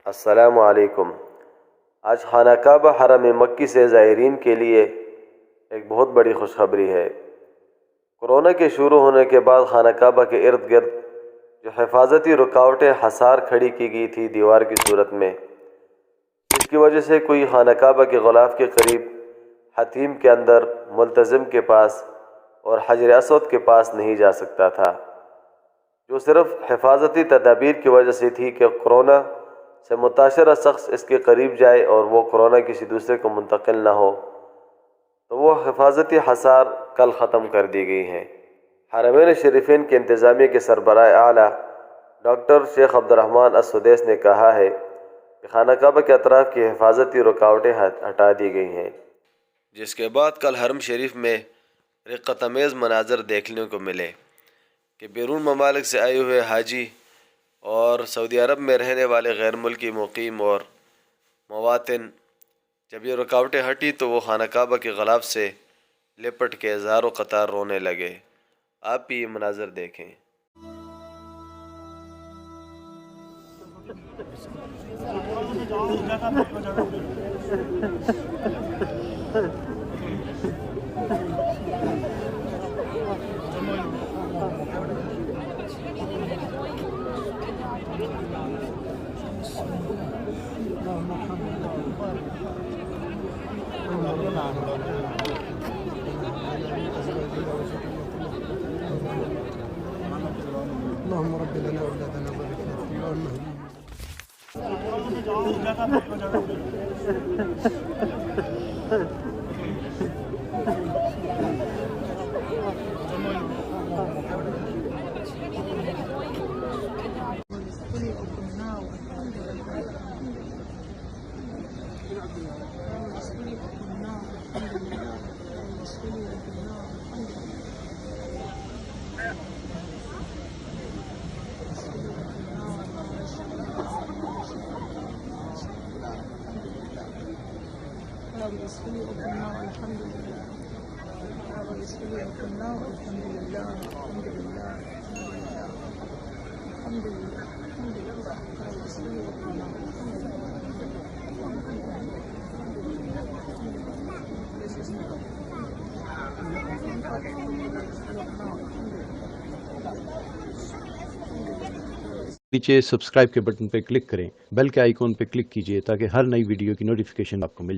अस्सलामु अलैकुम। आज खाना काबा हरम मक्की से ज़ायरीन के लिए एक बहुत बड़ी खुशखबरी है। कोरोना के शुरू होने के बाद खाना काबा के इर्द गिर्द जो हिफाजती रुकावटें हसार खड़ी की गई थी दीवार की सूरत में, जिसकी वजह से कोई खाना काबा के ग़िलाफ़ के करीब, हतीम के अंदर, मुल्तज़िम के पास और हजर असवद के पास नहीं जा सकता था, जो सिर्फ़ हिफाजती तदाबीर की वजह से थी कि कोरोना से मुताशरा शख्स इसके करीब जाए और वो कोरोना किसी दूसरे को मुंतकिल ना हो। तो वो हिफाजती हसार कल ख़त्म कर दी गई हैं। हरमैन शरीफैन के इंतज़ामिया के सरबराह आला डॉक्टर शेख अब्दुर्रहमान अस-सुदैस ने कहा है कि खाना काबा के अतराफ़ की हिफाजती रुकावटें हटा दी गई हैं, जिसके बाद कल हरम शरीफ में रिक़्क़त-आमेज़ मनाज़र देखने को मिले कि बैरून ममालिक से आए हुए हाजी और सऊदी अरब में रहने वाले गैर मुल्की मुकीम और मवातिन, जब ये रुकावटें हटी तो वो खाना काबा के ग़िलाफ़ से लिपट के ज़ारो क़तार रोने लगे। आप भी ये मनाज़र देखें। اللهم رب لنا أولادنا وبارك नीचे सब्सक्राइब के बटन पर क्लिक करें, बेल के आइकॉन पर क्लिक कीजिए ताकि हर नई वीडियो की नोटिफिकेशन आपको मिल जाए।